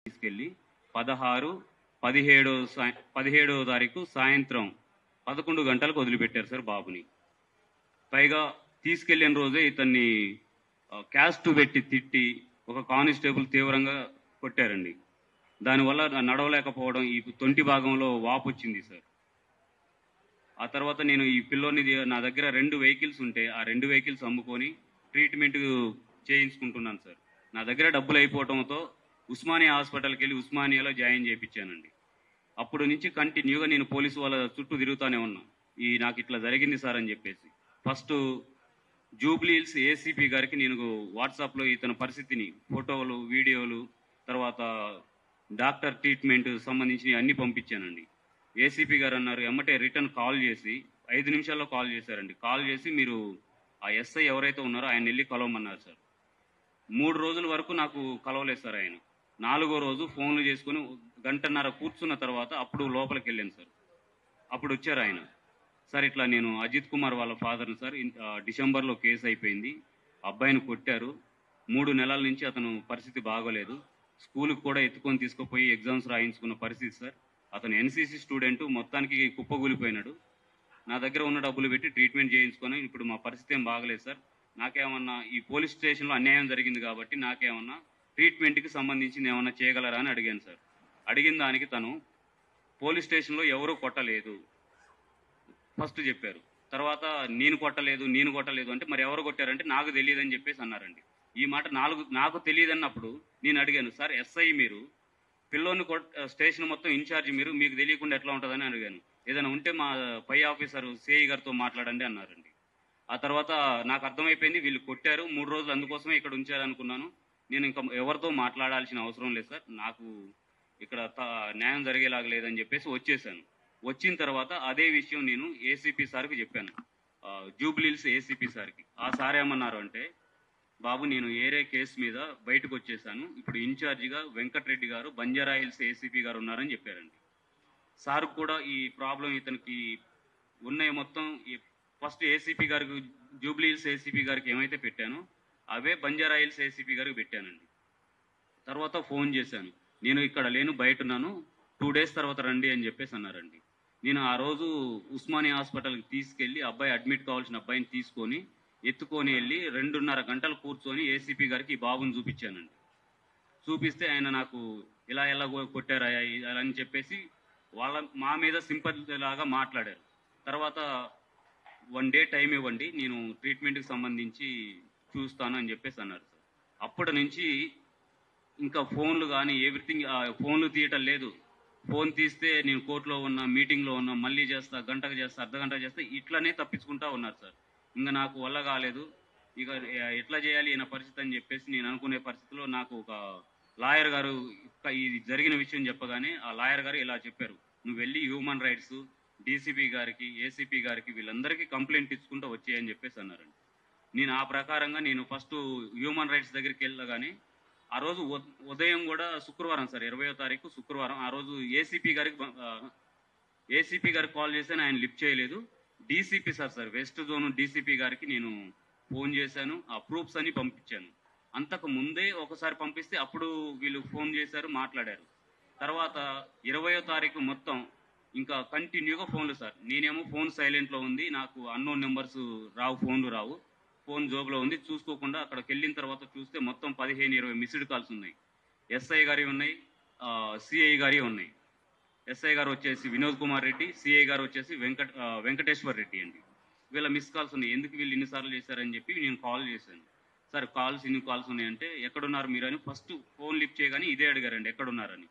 తీసుకెళ్ళి 16, 17వ తారీఖు సాయంత్రం 11 గంటలకు వదిలిపెట్టారు సార్ బాబుని. పైగా తీసుకెళ్లిన రోజే ఇతన్ని క్యాస్ట్ పెట్టి తిట్టి ఒక కానిస్టేబుల్ తీవ్రంగా కొట్టారండి. దానివల్ల నడవలేకపోవడం, ఈ తొంటి భాగంలో వాపు వచ్చింది సార్. ఆ తర్వాత నేను ఈ పిల్లోని నా దగ్గర 2 వెహికల్స్ ఉంటే ఆ 2 వెహికల్స్ అమ్ముకొని ట్రీట్మెంట్ చేయించుకుంటున్నాను సార్. నా దగ్గర డబ్బులు అయిపోవడంతో ఉస్మానియా హాస్పిటల్కి వెళ్ళి ఉస్మానియాలో జాయిన్ చేయించానండి. అప్పుడు నుంచి కంటిన్యూగా నేను పోలీసు వాళ్ళ చుట్టూ తిరుగుతూనే ఉన్నా, నాకు ఇట్లా జరిగింది సార్ అని చెప్పేసి. ఫస్ట్ జూబ్లీ హిల్స్ ఏసీపీ గారికి నేను వాట్సాప్లో ఇతని పరిస్థితిని ఫోటోలు, వీడియోలు, తర్వాత డాక్టర్ ట్రీట్మెంట్ సంబంధించి అన్ని పంపించానండి. ఏసీపీ గారు అన్నారు, ఎమ్మటే రిటర్న్ కాల్ చేసి 5 నిమిషాల్లో కాల్ చేశారండి. కాల్ చేసి మీరు ఆ ఎస్ఐ ఎవరైతే ఉన్నారో ఆయన వెళ్ళి కలవమన్నారు సార్. 3 రోజుల వరకు నాకు కలవలేదు సార్ ఆయన. 4వ రోజు ఫోన్లు చేసుకుని గంటన్నర కూర్చున్న తర్వాత అప్పుడు లోపలికి వెళ్ళాను సార్. అప్పుడు వచ్చారు ఆయన. సార్ ఇట్లా నేను అజిత్ కుమార్ వాళ్ళ ఫాదర్ని సార్, డిసెంబర్లో కేసు అయిపోయింది, అబ్బాయిని కొట్టారు, 3 నెలల నుంచి అతను పరిస్థితి బాగోలేదు, స్కూల్కి కూడా ఎత్తుకొని తీసుకుపోయి ఎగ్జామ్స్ రాయించుకున్న పరిస్థితి సార్. అతను ఎన్సీసీ స్టూడెంట్, మొత్తానికి కుప్పగూలిపోయినాడు. నా దగ్గర ఉన్న డబ్బులు పెట్టి ట్రీట్మెంట్ చేయించుకొని ఇప్పుడు మా పరిస్థితి ఏం బాగలేదు సార్. నాకేమన్నా ఈ పోలీస్ స్టేషన్లో అన్యాయం జరిగింది కాబట్టి నాకేమన్నా ట్రీట్మెంట్కి సంబంధించింది ఏమన్నా చేయగలరా అని అడిగాను సార్. అడిగిన దానికి తను పోలీస్ స్టేషన్లో ఎవరూ కొట్టలేదు ఫస్ట్ చెప్పారు. తర్వాత నేను కొట్టలేదు అంటే మరి ఎవరు కొట్టారంటే నాకు తెలియదు అని చెప్పేసి అన్నారండి. ఈ మాట నాకు తెలియదు అన్నప్పుడు నేను అడిగాను, సార్ ఎస్ఐ మీరు, పిల్లోని స్టేషన్ మొత్తం ఇన్ఛార్జ్ మీరు, మీకు తెలియకుండా ఎట్లా ఉంటుందని అడిగాను. ఏదైనా ఉంటే మా పై ఆఫీసర్ సిఐ గారితో మాట్లాడండి అన్నారండి. ఆ తర్వాత నాకు అర్థమైపోయింది వీళ్ళు కొట్టారు, 3 రోజులు అందుకోసమే ఇక్కడ ఉంచారనుకున్నాను. నేను ఇంకా ఎవరితో మాట్లాడాల్సిన అవసరం లేదు సార్, నాకు ఇక్కడ న్యాయం జరిగేలాగా లేదని చెప్పేసి వచ్చేసాను. వచ్చిన తర్వాత అదే విషయం నేను ఏసీపీ సార్కి చెప్పాను, జూబ్లీ హిల్స్ ఏసీపీ సార్కి. ఆ సార్ ఏమన్నారు అంటే, బాబు నేను ఏరే కేసు మీద బయటకు వచ్చేసాను, ఇప్పుడు ఇన్ఛార్జిగా వెంకటరెడ్డి గారు, బంజారా హిల్స్ ఏసీపీ గారు ఉన్నారని చెప్పారండి. సార్ కూడా ఈ ప్రాబ్లం ఇతనికి ఉన్నాయి మొత్తం ఫస్ట్ ఏసీపీ గారికి, జూబ్లీ హిల్స్ ఏసీపీ గారికి ఏమైతే పెట్టానో అవే బంజారా హిల్స్ ఏసీపీ గారికి పెట్టానండి. తర్వాత ఫోన్ చేశాను, నేను ఇక్కడ లేను, బయట ఉన్నాను, 2 డేస్ తర్వాత రండి అని చెప్పేసి అన్నారండి. నేను ఆ రోజు ఉస్మానియా హాస్పిటల్కి తీసుకెళ్ళి అబ్బాయి అడ్మిట్ కావాల్సిన అబ్బాయిని తీసుకొని ఎత్తుకొని వెళ్ళి 2.5 గంటలు కూర్చొని ఏసీపీ గారికి ఈ బాబుని చూపించానండి. చూపిస్తే ఆయన నాకు ఎలా కొట్టారా అని చెప్పేసి మా మీద సింపతి లాగా మాట్లాడారు. తర్వాత 1 డే టైం ఇవ్వండి, నేను ట్రీట్మెంట్కి సంబంధించి చూస్తాను అని చెప్పేసి అన్నారు సార్. అప్పటి నుంచి ఇంకా ఫోన్లు కానీ ఎవ్రీథింగ్, ఫోన్లు తీయటం లేదు. ఫోన్ తీస్తే నేను కోర్టులో ఉన్నా, మీటింగ్లో ఉన్నా, మళ్ళీ చేస్తా, గంటకు చేస్తా, అర్ధగంట చేస్తా, ఇట్లనే తప్పించుకుంటా ఉన్నారు సార్. ఇంకా నాకు వల్ల కాలేదు, ఇక ఎట్లా చేయాలి ఈయన పరిస్థితి అని చెప్పేసి నేను అనుకునే పరిస్థితిలో నాకు ఒక లాయర్ గారు ఇది జరిగిన విషయం చెప్పగానే ఆ లాయర్ గారు ఇలా చెప్పారు, నువ్వు వెళ్ళి హ్యూమన్ రైట్స్, డీసీపీ గారికి, ఏసీపీ గారికి వీళ్ళందరికీ కంప్లైంట్ ఇచ్చుకుంటూ వచ్చేయని చెప్పేసి అన్నారండి. నేను ఆ ప్రకారంగా నేను ఫస్ట్ హ్యూమన్ రైట్స్ దగ్గరికి వెళ్ళగానే ఆ రోజు ఉదయం కూడా శుక్రవారం సార్, 20వ తారీఖు శుక్రవారం, ఆ రోజు ఏసీపీ గారికి కాల్ చేశాను, ఆయన లిఫ్ట్ చేయలేదు. DCP sir west zone DCP గారికి నేను ఫోన్ చేశాను, ఆ ప్రూఫ్స్ అన్ని పంపించాను. అంతకు ముందే ఒకసారి పంపిస్తే అప్పుడు వీళ్ళు ఫోన్ చేశారు, మాట్లాడారు. తర్వాత 20వ తారీఖు మొత్తం ఇంకా కంటిన్యూగా ఫోన్లు సార్. నేనేమో ఫోన్ సైలెంట్లో ఉంది, నాకు అన్నోన్ నెంబర్స్ ఫోన్లు రావు, ఫోన్ జోబులో ఉంది, చూసుకోకుండా అక్కడికి వెళ్ళిన తర్వాత చూస్తే మొత్తం 15-20 మిస్డ్ కాల్స్ ఉన్నాయి. ఎస్ఐ గారి ఉన్నాయి, సిఐ గారి ఉన్నాయి. ఎస్ఐ గారు వచ్చేసి వినోద్ కుమార్ రెడ్డి, సిఐ గారు వచ్చేసి వెంకటేశ్వర్ రెడ్డి అండి. వీళ్ళ మిస్ కాల్స్ ఉన్నాయి. ఎందుకు వీళ్ళు ఇన్నిసార్లు చేశారని చెప్పి నేను కాల్ చేశాను. సార్ ఇన్ని కాల్స్ ఉన్నాయంటే ఎక్కడున్నారు మీరు అని ఫస్ట్ ఫోన్ లిఫ్ట్ చేయగానే ఇదే అడిగారండి, ఎక్కడున్నారని.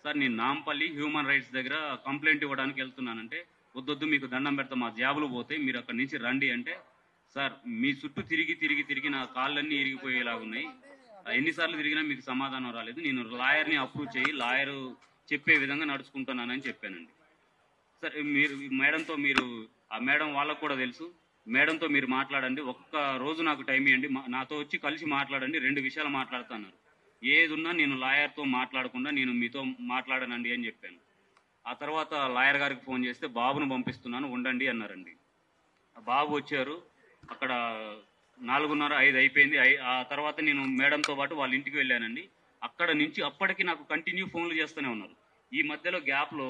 సార్ నేను నాంపల్లి హ్యూమన్ రైట్స్ దగ్గర కంప్లైంట్ ఇవ్వడానికి వెళ్తున్నానంటే, వద్దొద్దు మీకు దండం పెడతా, మా జాబులు పోతాయి, మీరు అక్కడి నుంచి రండి అంటే, సార్ మీ చుట్టూ తిరిగి నా కాళ్ళన్నీ ఇరిగిపోయేలాగున్నాయి, ఎన్నిసార్లు తిరిగినా మీకు సమాధానం రాలేదు, నేను లాయర్ని అప్రూవ్ చేయి, లాయర్ చెప్పే విధంగా నడుచుకుంటున్నానని చెప్పానండి. సార్ మేడంతో ఆ మేడం వాళ్ళకు కూడా తెలుసు, మేడంతో మీరు మాట్లాడండి, ఒక్క రోజు నాకు టైం ఇవ్వండి, నాతో వచ్చి కలిసి మాట్లాడండి, 2 విషయాలు మాట్లాడుతున్నారు, ఏది ఉన్నా నేను లాయర్తో మాట్లాడకుండా నేను మీతో మాట్లాడనండి అని చెప్పాను. ఆ తర్వాత లాయర్ గారికి ఫోన్ చేస్తే బాబును పంపిస్తున్నాను ఉండండి అన్నారండి. బాబు వచ్చారు, అక్కడ 4:30, 5 అయిపోయింది. ఆ తర్వాత నేను మేడంతో పాటు వాళ్ళ ఇంటికి వెళ్ళానండి. అక్కడ నుంచి అప్పటికి నాకు కంటిన్యూ ఫోన్లు చేస్తూనే ఉన్నారు. ఈ మధ్యలో గ్యాప్లో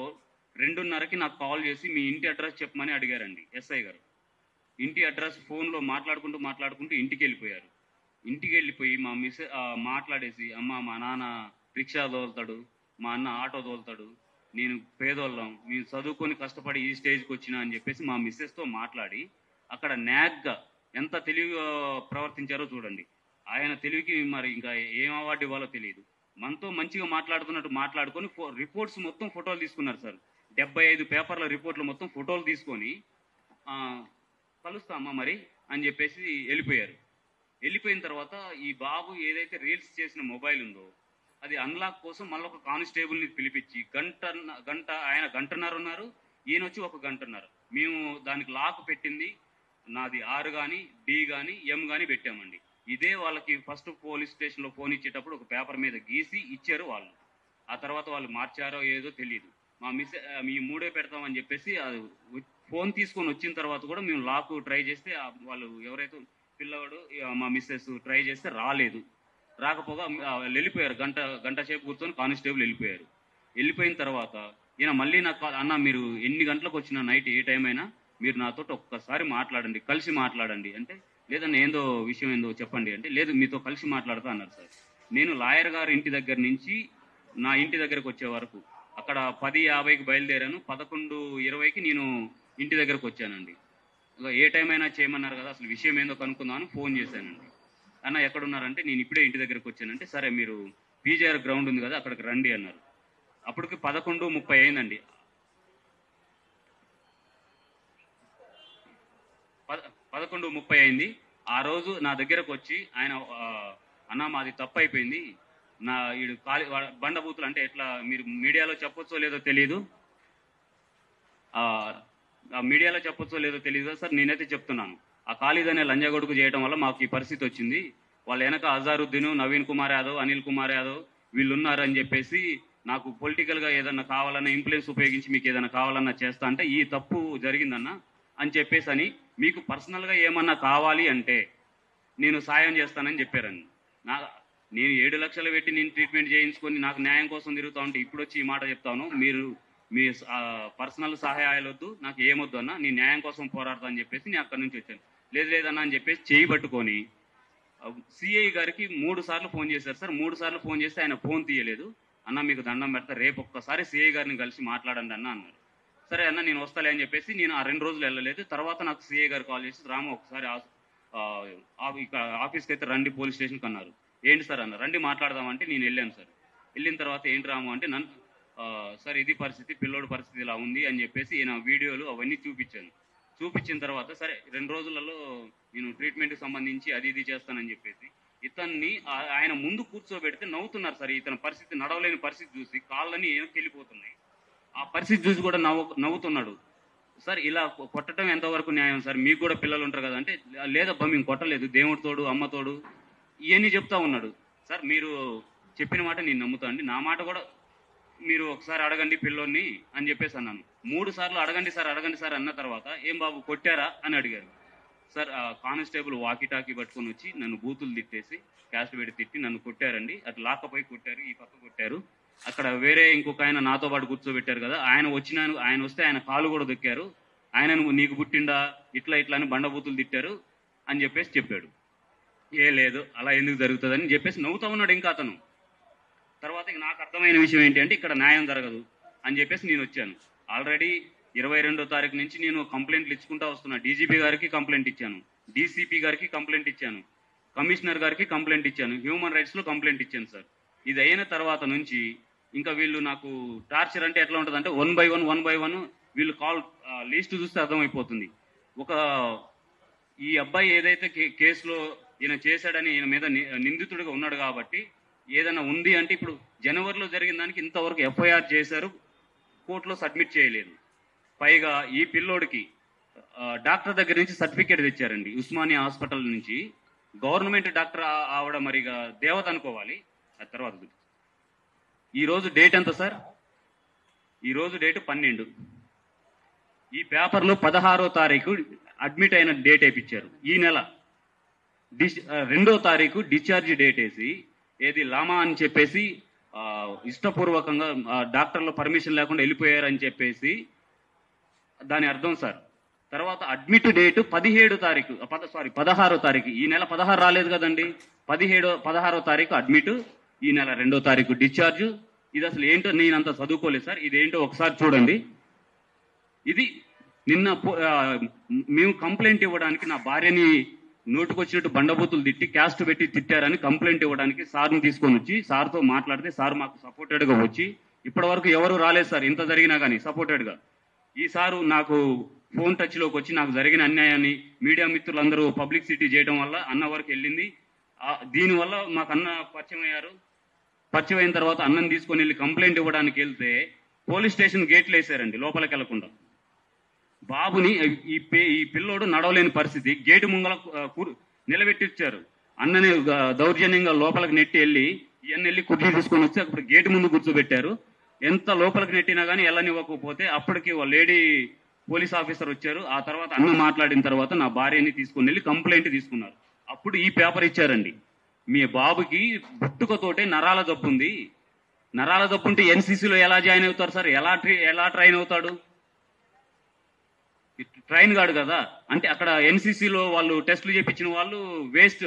2:30కి నాకు కాల్ చేసి మీ ఇంటి అడ్రస్ చెప్పమని అడిగారండి ఎస్ఐ గారు. ఇంటి అడ్రస్ ఫోన్లో మాట్లాడుకుంటూ ఇంటికి వెళ్ళిపోయారు. ఇంటికి వెళ్ళిపోయి మా మాట్లాడేసి, అమ్మ మా నాన్న రిక్షా తోలుతాడు, మా అన్న ఆటో తోలుతాడు, నేను పేదోళ్ళం, నేను చదువుకొని కష్టపడి ఈ స్టేజ్కి వచ్చినా అని చెప్పేసి మా మిస్సెస్తో మాట్లాడి అక్కడ న్యాగ్గా ఎంత తెలివిగా ప్రవర్తించారో చూడండి. ఆయన తెలివికి మరి ఇంకా ఏం అవార్డు ఇవ్వాలో తెలియదు. మనతో మంచిగా మాట్లాడుతున్నట్టు మాట్లాడుకొని రిపోర్ట్స్ మొత్తం ఫోటోలు తీసుకున్నారు సార్. 75 పేపర్ల రిపోర్ట్లు మొత్తం ఫోటోలు తీసుకొని కలుస్తామా మరి అని చెప్పేసి వెళ్ళిపోయారు. వెళ్ళిపోయిన తర్వాత ఈ బాబు ఏదైతే రీల్స్ చేసిన మొబైల్ ఉందో అది అన్లాక్ కోసం మళ్ళీ ఒక కానిస్టేబుల్ని పిలిపించి గంట ఆయన గంటన్నర ఉన్నారు, ఈయన వచ్చి ఒక గంటన్నర. మేము దానికి లాక్ పెట్టింది నాది ఆర్ కానీ డి కానీ ఎం కానీ పెట్టామండి. ఇదే వాళ్ళకి ఫస్ట్ పోలీస్ స్టేషన్లో ఫోన్ ఇచ్చేటప్పుడు ఒక పేపర్ మీద గీసి ఇచ్చారు వాళ్ళు. ఆ తర్వాత వాళ్ళు మార్చారో ఏదో తెలియదు. మా మీ మూడే పెడతామని చెప్పేసి ఫోన్ తీసుకొని వచ్చిన తర్వాత కూడా మేము లాక్ ట్రై చేస్తే వాళ్ళు ఎవరైతే పిల్లవాడు మా మిస్సెస్ ట్రై చేస్తే రాలేదు. రాకపోగా వెళ్ళిపోయారు. గంట సేపు కూర్చొని కానిస్టేబుల్ వెళ్ళిపోయారు. వెళ్ళిపోయిన తర్వాత ఈయన మళ్ళీ నాకు అన్న మీరు ఎన్ని గంటలకు వచ్చినా నైట్ ఏ టైం అయినా మీరు నాతో ఒక్కసారి మాట్లాడండి, కలిసి మాట్లాడండి అంటే, లేదన్న ఏందో విషయం ఏందో చెప్పండి అంటే, లేదు మీతో కలిసి మాట్లాడతా అన్నారు సార్. నేను లాయర్ గారి ఇంటి దగ్గర నుంచి నా ఇంటి దగ్గరకు వచ్చే వరకు అక్కడ 10:50కి బయలుదేరాను. 11:20కి నేను ఇంటి దగ్గరకు వచ్చానండి. ఏ టైం అయినా చేయమన్నారు కదా, అసలు విషయం ఏందో కనుక్కుందామని ఫోన్ చేశానండి. అన్న ఎక్కడున్నారంటే, నేను ఇప్పుడే ఇంటి దగ్గరకు వచ్చానంటే, సరే మీరు పీజీఆర్ గ్రౌండ్ ఉంది కదా అక్కడికి రండి అన్నారు. అప్పటికి 11:30 అయిందండి. 11:30 అయింది. ఆ రోజు నా దగ్గరకు వచ్చి ఆయన, అన్న మాది తప్పు అయిపోయింది, నా ఈడు బండబూతులు అంటే ఎట్లా మీరు మీడియాలో చెప్పొచ్చో లేదో తెలియదు, మీడియాలో చెప్పొచ్చో లేదో తెలియదు సార్, నేనైతే చెప్తున్నాను. ఆ ఖాళీద్ అనే లంజాగొడుకు చేయడం వల్ల మాకు ఈ పరిస్థితి వచ్చింది. వాళ్ళ వెనక అజారుద్దీన్, నవీన్ కుమార్ యాదవ్, అనిల్ కుమార్ యాదవ్ వీళ్ళు ఉన్నారని చెప్పేసి నాకు పొలిటికల్గా ఏదన్నా కావాలన్నా ఇన్ఫ్లుయెన్స్ ఉపయోగించి మీకు ఏదైనా కావాలన్నా చేస్తా అంటే ఈ తప్పు జరిగిందన్న అని చెప్పేసి అని, మీకు పర్సనల్గా ఏమన్నా కావాలి అంటే నేను సాయం చేస్తానని చెప్పారండి. నేను 7 లక్షలు పెట్టి నేను ట్రీట్మెంట్ చేయించుకొని నాకు న్యాయం కోసం తిరుగుతా ఉంటే ఇప్పుడు వచ్చి ఈ మాట చెప్తాను, మీరు మీ పర్సనల్ సహాయాలు వద్దు, నాకు ఏమొద్దు అన్న, నేను న్యాయం కోసం పోరాడతా అని చెప్పేసి నేను అక్కడి నుంచి వచ్చాను. లేదన్నా అని చెప్పేసి చేయి పట్టుకొని సిఐ గారికి 3 సార్లు ఫోన్ చేశారు సార్. 3 సార్లు ఫోన్ చేస్తే ఆయన ఫోన్ తీయలేదు. అన్న మీకు దండం పెడతా, రేపు ఒక్కసారి సిఐ గారిని కలిసి మాట్లాడండి అన్న అన్నారు. సరే అన్న నేను వస్తాలే అని చెప్పేసి నేను ఆ 2 రోజులు వెళ్ళలేదు. తర్వాత నాకు సిఐ గారు కాల్ చేసి, రాము ఒకసారి ఆఫీస్కి అయితే రండి పోలీస్ స్టేషన్కి అన్నారు. ఏంటి సార్ అన్న, రండి మాట్లాడదామంటే నేను వెళ్ళాను సార్. వెళ్ళిన తర్వాత ఏంటి రాము అంటే, సార్ ఇది పరిస్థితి, పిల్లోడి పరిస్థితి ఇలా ఉంది అని చెప్పేసి ఈయన వీడియోలు అవన్నీ చూపించాను. చూపించిన తర్వాత సరే 2 రోజులలో నేను ట్రీట్మెంట్కి సంబంధించి అది ఇది చేస్తానని చెప్పేసి ఇతన్ని ఆయన ముందు కూర్చోబెడితే నవ్వుతున్నారు సార్. ఇతని పరిస్థితి, నడవలేని పరిస్థితి చూసి కాళ్ళని వెళ్ళిపోతున్నాయి. ఆ పరిస్థితి చూసి కూడా నవ్వుతున్నాడు. సార్ ఇలా కొట్టడం ఎంతవరకు న్యాయం సార్, మీకు కూడా పిల్లలు ఉంటారు కదా అంటే, లేదబ్బా మేము కొట్టలేదు, దేవుడి తోడు అమ్మ తోడు ఇవన్నీ చెప్తా ఉన్నాడు. సార్ మీరు చెప్పిన మాట నేను నమ్ముతా అండి, నా మాట కూడా మీరు ఒకసారి అడగండి పిల్లోని అని చెప్పేసి అన్నాను. 3 సార్లు అడగండి సార్ అన్న తర్వాత, ఏం బాబు కొట్టారా అని అడిగారు. సార్ కానిస్టేబుల్ వాకిటాకి పట్టుకొని వచ్చి నన్ను బూతులు తిట్టేసి, క్యాస్ట్ పెట్టి తిట్టి నన్ను కొట్టారండి. అటు లాక్కపోయి కొట్టారు, ఈ పక్క కొట్టారు. అక్కడ వేరే ఇంకొక ఆయన నాతో పాటు కూర్చోబెట్టారు కదా, ఆయన వస్తే ఆయన కాలు కూడా దొక్కారు. ఆయనను నీకు పుట్టిండా ఇట్లా అని బండబూతులు తిట్టారు అని చెప్పేసి చెప్పాడు. లేదు అలా ఎందుకు జరుగుతుందని చెప్పేసి నవ్వుతా ఉన్నాడు ఇంకా అతను. తర్వాత నాకు అర్థమైన విషయం ఏంటి అంటే, ఇక్కడ న్యాయం జరగదు అని చెప్పేసి నేను వచ్చాను. ఆల్రెడీ 22వ తారీఖు నుంచి నేను కంప్లైంట్లు ఇచ్చుకుంటా వస్తున్నా. డీజీపీ గారికి కంప్లైంట్ ఇచ్చాను, డీసీపీ గారికి కంప్లైంట్ ఇచ్చాను, కమిషనర్ గారికి కంప్లైంట్ ఇచ్చాను, హ్యూమన్ రైట్స్లో కంప్లైంట్ ఇచ్చాను సార్. ఇది అయిన తర్వాత నుంచి ఇంకా వీళ్ళు నాకు టార్చర్ అంటే ఎట్లా ఉంటుంది అంటే, 1 by 1 వీళ్ళు కాల్ లిస్ట్ చూస్తే అర్థమైపోతుంది. ఈ అబ్బాయి ఏదైతే కేసులో ఈయన చేశాడని ఈయన మీద నిందితుడిగా ఉన్నాడు కాబట్టి ఏదైనా ఉంది అంటే, ఇప్పుడు జనవరిలో జరిగిన దానికి ఇంతవరకు ఎఫ్ఐఆర్ చేశారు, కోర్టులో సబ్మిట్ చేయలేదు. పైగా ఈ పిల్లోడికి డాక్టర్ దగ్గర నుంచి సర్టిఫికేట్ తెచ్చారండి, ఉస్మానియా హాస్పిటల్ నుంచి. గవర్నమెంట్ డాక్టర్ ఆవిడ మరిగా దేవత అనుకోవాలి. ఆ తర్వాత ఈరోజు డేట్ ఎంత సార్? ఈరోజు డేట్ 12. ఈ పేపర్లో 16వ తారీఖు అడ్మిట్ అయిన డేట్ వేయించారు. ఈ నెల 2వ తారీఖు డిశ్చార్జ్ డేట్ వేసి ఏది లామా అని చెప్పేసి ఇష్టపూర్వకంగా డాక్టర్ల పర్మిషన్ లేకుండా వెళ్ళిపోయారని చెప్పేసి దాని అర్థం సార్. తర్వాత అడ్మిట్ డేట్ 17 తారీఖు 16 తారీఖు, ఈ నెల 16 రాలేదు కదండి, 16వ తారీఖు అడ్మిట్, ఈ నెల 2వ తారీఖు డిశ్చార్జ్. ఇది అసలు ఏంటో నేనంత చదువుకోలేదు సార్, ఇదేంటో ఒకసారి చూడండి. ఇది నిన్న మేము కంప్లైంట్ ఇవ్వడానికి నా భార్యని నోటుకొచ్చినట్టు బండబూతులు తిట్టి క్యాస్ట్ పెట్టి తిట్టారని కంప్లైంట్ ఇవ్వడానికి సార్ని తీసుకొని వచ్చి సార్తో మాట్లాడితే సార్ మాకు సపోర్టెడ్గా వచ్చి, ఇప్పటి వరకు ఎవరు రాలేదు సార్ ఇంత జరిగినా కానీ సపోర్టెడ్గా. ఈ సారు నాకు ఫోన్ టచ్లోకి వచ్చి నాకు జరిగిన అన్యాయాన్ని మీడియా మిత్రులందరూ పబ్లిసిటీ చేయడం వల్ల అన్న వరకు వెళ్ళింది. దీనివల్ల మాకు అన్న పరిచయం అయ్యారు. పరిచయం అయిన తర్వాత అన్నం తీసుకొని వెళ్ళి కంప్లైంట్ ఇవ్వడానికి వెళ్తే పోలీస్ స్టేషన్ గేట్లు వేసారండి లోపలికి వెళ్లకుండా. బాబుని ఈ పిల్లోడు నడవలేని పరిస్థితి, గేటు ముంగల నిలబెట్టిచ్చారు. అన్నని దౌర్జన్యంగా లోపలికి నెట్టి వెళ్ళి ఇవన్నీ వెళ్ళి కుర్చీ తీసుకొని వచ్చి అప్పుడు గేటు ముందు కూర్చోబెట్టారు. ఎంత లోపలికి నెట్టినా కానీ వెళ్ళనివ్వకపోతే అప్పటికి లేడీ పోలీస్ ఆఫీసర్ వచ్చారు. ఆ తర్వాత అన్న మాట్లాడిన తర్వాత నా భార్యని తీసుకుని వెళ్ళి కంప్లైంట్ తీసుకున్నారు. అప్పుడు ఈ పేపర్ ఇచ్చారండి, మీ బాబుకి పుట్టుకతోటే నరాల జబ్బు ఉంది, నరాల జబ్బు ఉంటే ఎన్సీసీలో ఎలా జాయిన్ అవుతారు సార్, ఎలా ట్రైన్ అవుతాడు, ట్రైన్ కాడు కదా అంటే అక్కడ ఎన్సీసీలో వాళ్ళు టెస్టులు చేయించిన వాళ్ళు వేస్ట్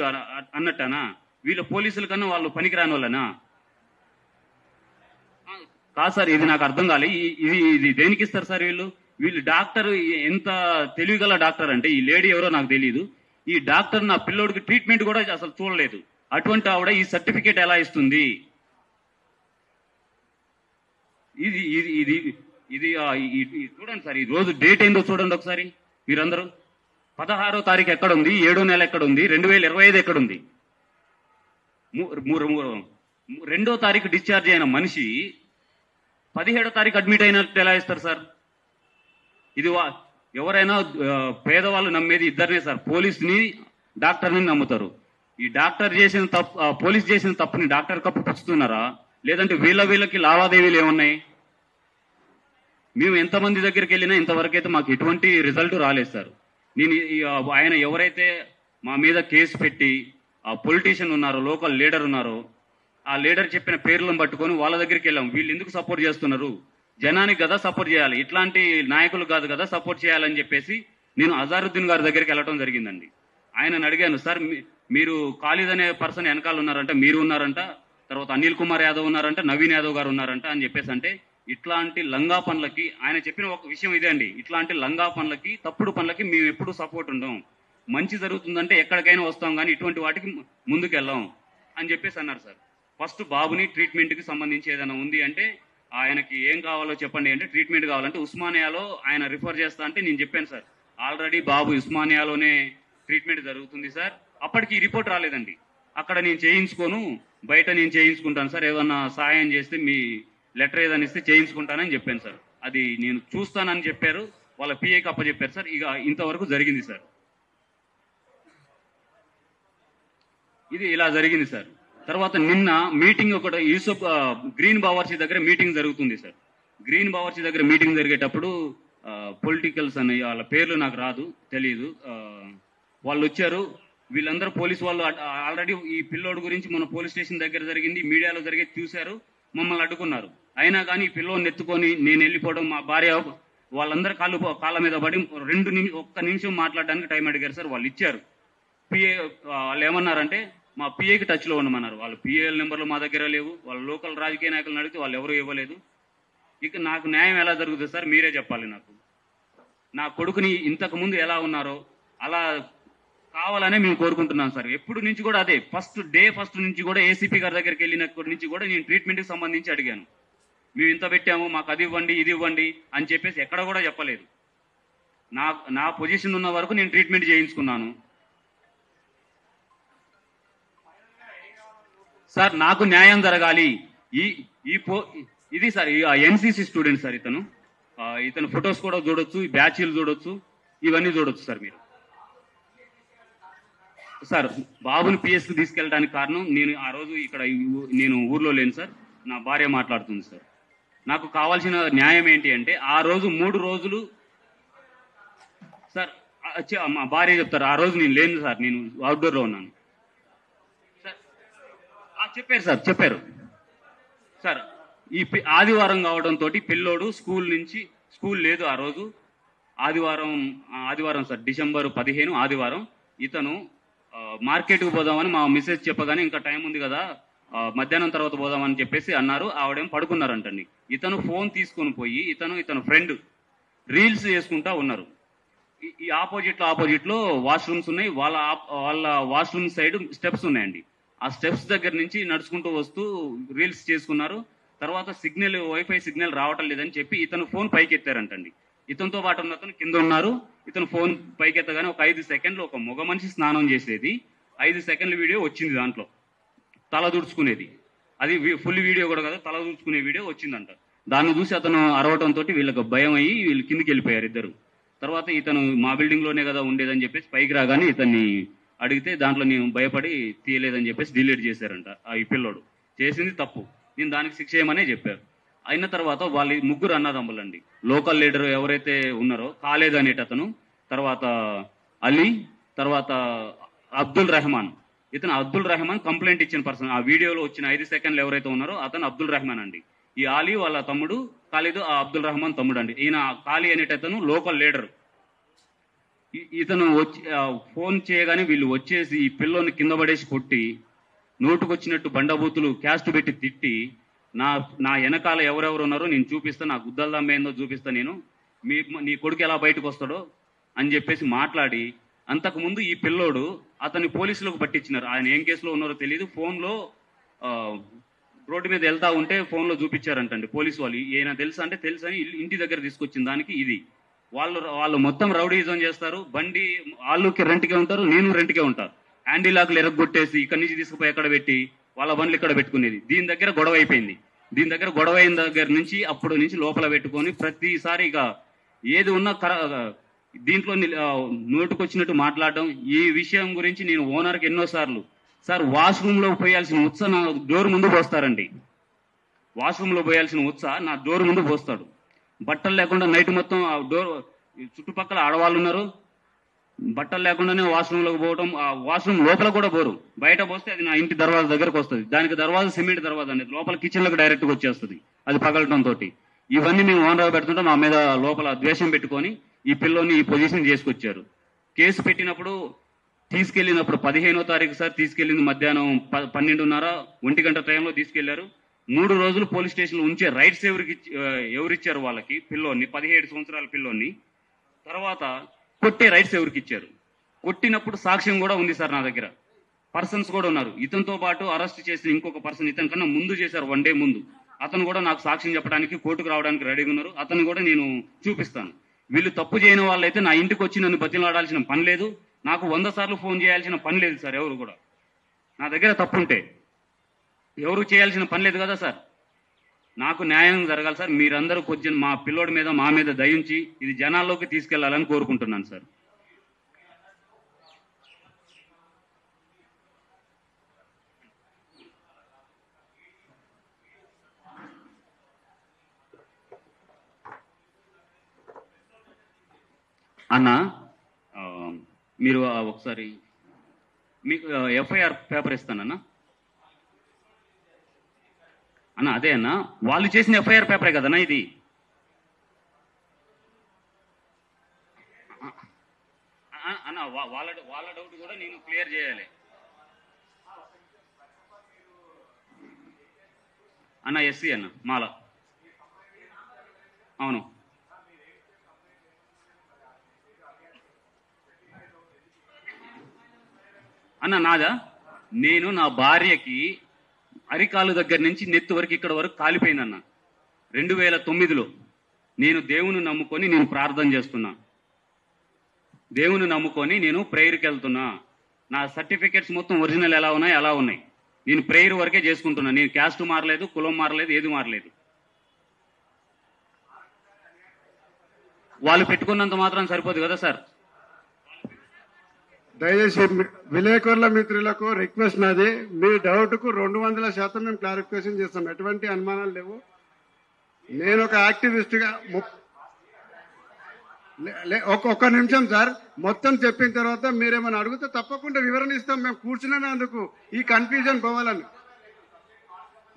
అన్నట్టనా, వీళ్ళ పోలీసుల కన్నా వాళ్ళు పనికిరాని వాళ్ళనా? కాదు సార్, ఇది నాకు అర్థం కాలే. ఇది దేనికి ఇస్తారు సార్ వీళ్ళు డాక్టర్ ఎంత తెలివిగల డాక్టర్ అంటే, ఈ లేడీ ఎవరో నాకు తెలియదు, ఈ డాక్టర్ నా పిల్లోడికి ట్రీట్మెంట్ కూడా అసలు చూడలేదు. అటువంటి ఆవిడ ఈ సర్టిఫికేట్ ఎలా ఇస్తుంది? ఇది ఇది ఇది చూడండి సార్, ఈ రోజు డేట్ ఏందో చూడండి ఒకసారి మీరందరూ. 16వ తారీఖు ఎక్కడుంది, 7వ నెల ఎక్కడుంది, 2025 ఎక్కడుంది? 2వ తారీఖు డిశ్చార్జ్ అయిన మనిషి 17వ తారీఖు అడ్మిట్ అయినట్టు ఎలా ఇస్తారు సార్? ఇది ఎవరైనా పేదవాళ్ళు నమ్మేది ఇద్దరినే సార్, పోలీసుని డాక్టర్ని నమ్ముతారు. ఈ డాక్టర్ చేసిన తప్పు, పోలీస్ చేసిన తప్పుని డాక్టర్ కప్పు పుచ్చుతున్నారా, లేదంటే వీళ్ళకి లావాదేవీలు ఏమున్నాయి? మేము ఎంతమంది దగ్గరికి వెళ్ళినా ఇంతవరకైతే మాకు ఎటువంటి రిజల్ట్ రాలేదు సార్. ఆయన ఎవరైతే మా మీద కేసు పెట్టి ఆ పొలిటీషియన్ ఉన్నారో, లోకల్ లీడర్ ఉన్నారో, ఆ లీడర్ చెప్పిన పేర్లను పట్టుకొని వాళ్ళ దగ్గరికి వెళ్ళాం. వీళ్ళు ఎందుకు సపోర్ట్ చేస్తున్నారు, జనానికి కదా సపోర్ట్ చేయాలి, ఇట్లాంటి నాయకులు కాదు కదా సపోర్ట్ చేయాలని చెప్పేసి నేను అజారుద్దీన్ గారి దగ్గరికి వెళ్ళడం జరిగిందండి. ఆయనను అడిగాను, సార్ మీరు ఖాళీద్ అనే పర్సన్ వెనకాల ఉన్నారంట, మీరు ఉన్నారంట, తర్వాత అనిల్ కుమార్ యాదవ్ ఉన్నారంట, నవీన్ యాదవ్ గారు ఉన్నారంట అని చెప్పేసి అంటే, ఇట్లాంటి లంగా పనులకి ఆయన చెప్పిన ఒక విషయం ఇదే అండి, ఇట్లాంటి లంగా పనులకి తప్పుడు పనులకి మేము ఎప్పుడు సపోర్ట్ ఉండం, మంచి జరుగుతుందంటే ఎక్కడికైనా వస్తాం కానీ ఇటువంటి వాటికి ముందుకు వెళ్ళాం అని చెప్పేసి అన్నారు సార్. ఫస్ట్ బాబుని ట్రీట్మెంట్కి సంబంధించి ఏదైనా ఉంది అంటే ఆయనకి ఏం కావాలో చెప్పండి అంటే, ట్రీట్మెంట్ కావాలంటే ఉస్మానియాలో ఆయన రిఫర్ చేస్తా అంటే నేను చెప్పాను సార్, ఆల్రెడీ బాబు ఉస్మానియాలోనే ట్రీట్మెంట్ జరుగుతుంది సార్. అప్పటికి రిపోర్ట్ రాలేదండి, అక్కడ నేను చేయించుకోను, బయట నేను చేయించుకుంటాను సార్, ఏదన్నా సహాయం చేస్తే మీ లెటర్ ఏదైనా ఇస్తే చేయించుకుంటానని చెప్పాను సార్. అది నేను చూస్తానని చెప్పారు, వాళ్ళ పిఏకి అప్పచెప్పారు సార్. ఇక ఇంతవరకు జరిగింది సార్, ఇది ఇలా జరిగింది సార్. తర్వాత నిన్న మీటింగ్ ఒకటి యూసఫ్ గ్రీన్ బావర్చి దగ్గర మీటింగ్ జరుగుతుంది సార్. గ్రీన్ బావర్చి దగ్గర మీటింగ్ జరిగేటప్పుడు పొలిటికల్స్ అనే వాళ్ళ పేర్లు నాకు రాదు, తెలియదు, వాళ్ళు వచ్చారు. వీళ్ళందరూ పోలీసు వాళ్ళు ఆల్రెడీ ఈ పిల్లోడు గురించి మన పోలీస్ స్టేషన్ దగ్గర జరిగింది, మీడియాలో జరిగేది చూశారు, మమ్మల్ని అడ్డుకున్నారు. అయినా కానీ ఈ పిల్లోడిని ఎత్తుకొని నేను వెళ్ళిపోవడం, మా భార్య వాళ్ళందరూ కాళ్ళ మీద పడి 1 నిమిషం మాట్లాడడానికి టైం అడిగారు సార్. వాళ్ళు ఇచ్చారు. పిఏ వాళ్ళు ఏమన్నారంటే మా పిఏకి టచ్లో ఉండమన్నారు. వాళ్ళ పిఏఎల్ నెంబర్లు మా దగ్గర లేవు, వాళ్ళ లోకల్ రాజకీయ నాయకులను అడిగితే వాళ్ళు ఎవరూ ఇవ్వలేదు. ఇక నాకు న్యాయం ఎలా జరుగుతుంది సార్, మీరే చెప్పాలి నాకు. నా కొడుకుని ఇంతకుముందు ఎలా ఉన్నారో అలా కావాలనే మేము కోరుకుంటున్నాం సార్. ఎప్పుడు నుంచి కూడా అదే ఫస్ట్ నుంచి కూడా ఏసీపీ గారి దగ్గరికి వెళ్ళినప్పటి నుంచి కూడా నేను ట్రీట్మెంట్కి సంబంధించి అడిగాను. మేము ఇంత పెట్టాము, మాకు అది ఇవ్వండి ఇది ఇవ్వండి అని చెప్పేసి ఎక్కడ కూడా చెప్పలేదు. నా పొజిషన్ ఉన్న వరకు నేను ట్రీట్మెంట్ చేయించుకున్నాను సార్. నాకు న్యాయం జరగాలి. ఇది సార్ ఎన్సీసీ స్టూడెంట్ సార్, ఇతను ఫొటోస్ కూడా చూడొచ్చు, ఈ బ్యాచ్లు చూడొచ్చు, ఇవన్నీ చూడొచ్చు సార్ మీరు. సార్ బాబుని పిఎస్కి తీసుకెళ్ళడానికి కారణం, నేను ఆ రోజు ఇక్కడ నేను ఊర్లో లేను సార్, నా భార్య మాట్లాడుతుంది సార్. నాకు కావాల్సిన న్యాయం ఏంటి అంటే, ఆ రోజు 3 రోజులు సార్ మా భార్య చెప్తారు, ఆ రోజు నేను లేను సార్, నేను అవుట్డోర్లో ఉన్నాను సార్. చెప్పారు సార్, చెప్పారు సార్. ఈ ఆదివారం కావడంతో పిల్లోడు స్కూల్ లేదు ఆ రోజు, ఆదివారం సార్, డిసెంబర్ 15 ఆదివారం. ఇతను మార్కెట్కి పోదామని మా మిస్సెస్ చెప్పగానే ఇంకా టైం ఉంది కదా, మధ్యాహ్నం తర్వాత పోదామని చెప్పేసి అన్నారు. ఆవిడేం పడుకున్నారంటండి. ఇతను ఫోన్ తీసుకొని పోయి ఇతను ఫ్రెండ్ రీల్స్ చేసుకుంటా ఉన్నారు. ఈ ఆపోజిట్ లో వాష్రూమ్స్ ఉన్నాయి. వాళ్ళ వాష్రూమ్ సైడ్ స్టెప్స్ ఉన్నాయండి. ఆ స్టెప్స్ దగ్గర నుంచి నడుచుకుంటూ వస్తూ రీల్స్ చేసుకున్నారు. తర్వాత వైఫై సిగ్నల్ రావటం లేదని చెప్పి ఇతను ఫోన్ పైకి ఎత్తారంటండి. ఇతనితో పాటు ఉన్న అతను కింద ఉన్నారు. ఇతను ఫోన్ పైకి ఎత్తగానే ఒక 5 సెకండ్లు ఒక మగ మనిషి స్నానం చేసేది 5 సెకండ్ల వీడియో వచ్చింది. దాంట్లో తల దుడుచుకునేది, అది ఫుల్ వీడియో కూడా కదా, తల దుడుచుకునే వీడియో వచ్చిందంట. దాన్ని చూసి అతను అరవటంతో వీళ్ళకి భయం అయ్యి వీళ్ళు కిందికి వెళ్ళిపోయారు ఇద్దరు. తర్వాత ఇతను మా బిల్డింగ్ లోనే కదా ఉండేదని చెప్పేసి పైకి రాగానే ఇతన్ని అడిగితే దాంట్లో నేను భయపడి తీయలేదని చెప్పేసి డిలీట్ చేశారంట. ఈ పిల్లోడు చేసింది తప్పు, నేను దానికి శిక్ష చేయమనే చెప్పారు. అయిన తర్వాత వాళ్ళ ముగ్గురు అన్నదమ్ములండి. లోకల్ లీడర్ ఎవరైతే ఉన్నారో ఖాలేద్ అనేటతను, తర్వాత అలీ, తర్వాత అబ్దుల్ రెహమాన్. ఇతను అబ్దుల్ రెహమాన్ కంప్లైంట్ ఇచ్చిన పర్సన్. ఆ వీడియోలో వచ్చిన 5 సెకండ్లు ఎవరైతే ఉన్నారో అతను అబ్దుల్ రెహమాన్ అండి. ఈ అలీ వాళ్ళ తమ్ముడు, ఖాళీద్ ఆ అబ్దుల్ రెహమాన్ తమ్ముడు అండి. ఈయన ఖాళీ అనేటతను లోకల్ లీడర్. ఇతను వచ్చి ఫోన్ చేయగానే వీళ్ళు వచ్చేసి ఈ పిల్లోని కింద పడేసి కొట్టి, నోటుకొచ్చినట్టు బండబూతులు క్యాస్ట్ పెట్టి తిట్టి, నా వెనకాల ఎవరెవరు ఉన్నారో నేను చూపిస్తా, నా గుద్దల్దమ్మ ఏందో చూపిస్తా, నేను నీ కొడుకు ఎలా బయటకు వస్తాడో అని చెప్పేసి మాట్లాడి, అంతకుముందు ఈ పిల్లోడు అతన్ని పోలీసులకు పట్టించినారు. ఆయన ఏం కేసులో ఉన్నారో తెలియదు. ఫోన్లో రోడ్డు మీద వెళ్తా ఉంటే ఫోన్లో చూపించారంటండి పోలీసు వాళ్ళు. ఈయన తెలుసా అంటే తెలుసు అని ఇంటి దగ్గర తీసుకొచ్చిన దానికి ఇది. వాళ్ళు మొత్తం రౌడీజం చేస్తారు. బండి వాళ్ళకి రెంట్కే ఉంటారు, నేను రెంట్కే ఉంటాను. హ్యాండిలాక్లు ఎరగొట్టేసి ఇక్కడి నుంచి తీసుకుపోయి ఎక్కడ పెట్టి వాళ్ళ బండ్లు ఇక్కడ పెట్టుకునేది. దీని దగ్గర గొడవ అయిపోయింది. దీని దగ్గర గొడవ అయిన దగ్గర నుంచి అప్పుడు నుంచి లోపల పెట్టుకొని ప్రతిసారి ఇక ఏది ఉన్నా దీంట్లో నోటుకొచ్చినట్టు మాట్లాడడం. ఈ విషయం గురించి నేను ఓనర్కి ఎన్నోసార్లు, సార్ వాష్రూమ్లో పోయాల్సిన ఉత్సా నా డోర్ ముందు పోస్తారండి. వాష్రూమ్లో పోయాల్సిన ఉత్సా నా డోర్ ముందు పోస్తాడు. బట్టలు లేకుండా నైట్ మొత్తం ఆ డోర్ చుట్టుపక్కల ఆడవాళ్ళు ఉన్నారు, బట్టలు లేకుండానే వాష్రూమ్లోకి పోవడం. ఆ వాష్రూమ్ లోపల కూడా పోరు, బయట పోస్తే అది నా ఇంటి దర్వాజా దగ్గరకు వస్తుంది. దానికి దర్వాజా సిమెంట్ దర్వాజా అనేది లోపల కిచెన్లకు డైరెక్ట్గా వచ్చేస్తుంది అది పగలటంతో. ఇవన్నీ మేము ఓనర్ పెడుతుంటే మా మీద లోపల ద్వేషం పెట్టుకొని ఈ పిల్లోని ఈ పొజిషన్ చేసుకొచ్చారు. కేసు పెట్టినప్పుడు తీసుకెళ్ళినప్పుడు 15వ తారీఖు సార్ తీసుకెళ్ళింది మధ్యాహ్నం 12:30 1 గంట టైంలో తీసుకెళ్లారు. 3 రోజులు పోలీస్ స్టేషన్లో ఉంచే రైట్స్ ఎవరిచ్చారు వాళ్ళకి? పిల్లోని, 17 సంవత్సరాల పిల్లోని. తర్వాత కొట్టే రైట్స్ ఎవరికి ఇచ్చారు? కొట్టినప్పుడు సాక్ష్యం కూడా ఉంది సార్ నా దగ్గర, పర్సన్స్ కూడా ఉన్నారు. ఇతనితో పాటు అరెస్ట్ చేసిన ఇంకొక పర్సన్ ఇతని కన్నా ముందు చేశారు, 1 డే ముందు. అతను కూడా నాకు సాక్ష్యం చెప్పడానికి కోర్టుకు రావడానికి రెడీగా ఉన్నారు. అతను కూడా నేను చూపిస్తాను. వీళ్ళు తప్పు చేయని వాళ్ళైతే నా ఇంటికి వచ్చి నన్ను బతిలాడాల్సిన పని లేదు, నాకు 100 సార్లు ఫోన్ చేయాల్సిన పని లేదు సార్. ఎవరు కూడా నా దగ్గర తప్పుంటే ఎవరు చేయాల్సిన పని లేదు కదా సార్. నాకు న్యాయం జరగాలి సార్. మీరందరూ కొంచెం మా పిల్లోడి మీద మా మీద దయించి ఇది జనాల్లోకి తీసుకెళ్లాలని కోరుకుంటున్నాను సార్. అన్న మీరు ఒకసారి మీకు ఎఫ్ఐఆర్ పేపర్ ఇస్తానన్నా. అన్న అదే అన్న, వాళ్ళు చేసిన ఎఫ్ఐఆర్ పేపరే కదన్నా ఇది. అన్న వాళ్ళ డౌట్ కూడా నేను క్లియర్ చేయాలి అన్న. ఎస్సీ అన్న, మాల. అవును అన్న. నాదా? నేను నా భార్యకి అరికాలు దగ్గర నుంచి నెత్తి వరకు ఇక్కడ వరకు కాలిపోయిందన్న. 2009లో నేను దేవుని నమ్ముకొని నేను ప్రార్థన చేస్తున్నా, దేవుని నమ్ముకొని నేను ప్రేయర్కి వెళ్తున్నా. నా సర్టిఫికెట్స్ మొత్తం ఒరిజినల్ ఎలా ఉన్నాయి అలా ఉన్నాయి. నేను ప్రేయర్ వరకే చేసుకుంటున్నా. నేను క్యాస్ట్ మారలేదు, కులం మారలేదు, ఏది మారలేదు. వాళ్ళు పెట్టుకున్నంత మాత్రం సరిపోదు కదా సార్. దయచేసి విలేకరుల మిత్రులకు రిక్వెస్ట్ నాది, మీ డౌట్కు 200% మేము క్లారిఫికేషన్ చేస్తాం. ఎటువంటి అనుమానాలు లేవు. నేను ఒక యాక్టివిస్ట్గా ఒక్క నిమిషం సార్, మొత్తం చెప్పిన తర్వాత మీరేమైనా అడిగితే తప్పకుండా వివరణ ఇస్తాం. మేము కూర్చున్నందుకు ఈ కన్ఫ్యూజన్ పోవాలని.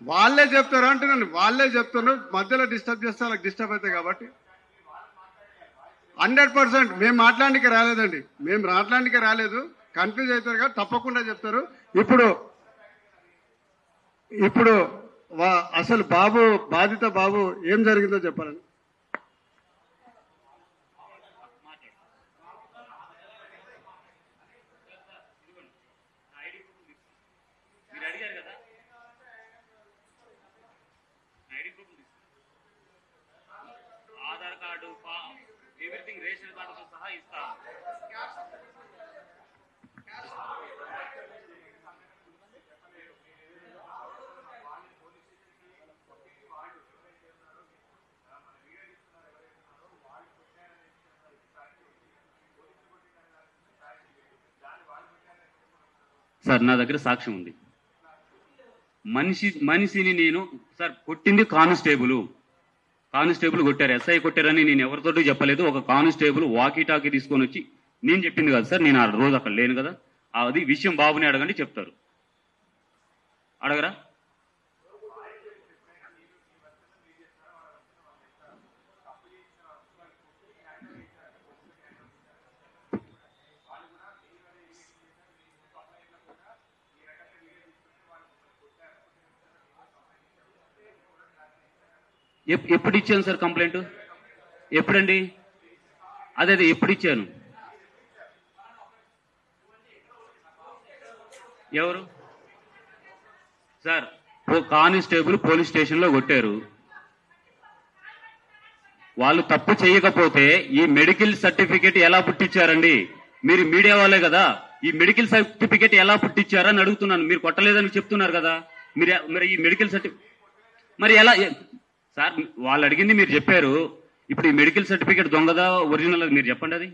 వాళ్ళే చెప్తారు అంటున్నాను, వాళ్ళే చెప్తున్నారు. మధ్యలో డిస్టర్బ్ చేస్తే వాళ్ళకి డిస్టర్బ్ అవుతాయి కాబట్టి 100% మేము మాట్లాడడానికి రాలేదండి, మేము మాట్లాడడానికి రాలేదు. కన్ఫ్యూజ్ అవుతారు కాబట్టి తప్పకుండా చెప్తారు. ఇప్పుడు ఇప్పుడు అసలు బాబు బాధిత బాబు ఏం జరిగిందో చెప్పాలండి. ఆధార్ కార్డు, ఎవ్రీథింగ్, రేషన్ కార్డుతో సహా ఇస్తా. సార్ నా దగ్గర సాక్ష్యం ఉంది. మనిషిని నేను సార్ కొట్టింది కానిస్టేబుల్ కొట్టారు, ఎస్ఐ కొట్టారని నేను ఎవరితోటి చెప్పలేదు. ఒక కానిస్టేబుల్ వాకీ టాకీ తీసుకొని వచ్చి, నేను చెప్పింది కాదు సార్, నేను ఆ రోజు అక్కడ లేను కదా. అది విషయం బాబుని అడగండి చెప్తారు. అడగరా? ఎప్పుడు ఇచ్చాను సార్ కంప్లైంట్? ఎప్పుడండి? అదే ఎప్పుడు ఇచ్చాను? ఎవరు సార్? కానిస్టేబుల్ పోలీస్ స్టేషన్ లో కొట్టారు. వాళ్ళు తప్పు చేయకపోతే ఈ మెడికల్ సర్టిఫికేట్ ఎలా పుట్టించారండి? మీరు మీడియా వాళ్ళే కదా, ఈ మెడికల్ సర్టిఫికేట్ ఎలా పుట్టించారని అడుగుతున్నాను. మీరు కొట్టలేదని చెప్తున్నారు కదా, మీరు ఈ మెడికల్ సర్టిఫికేట్ మరి ఎలా సార్? వాళ్ళు అడిగింది మీరు చెప్పారు. ఇప్పుడు ఈ మెడికల్ సర్టిఫికేట్ దొంగదా ఒరిజినల్ మీరు చెప్పండి. అది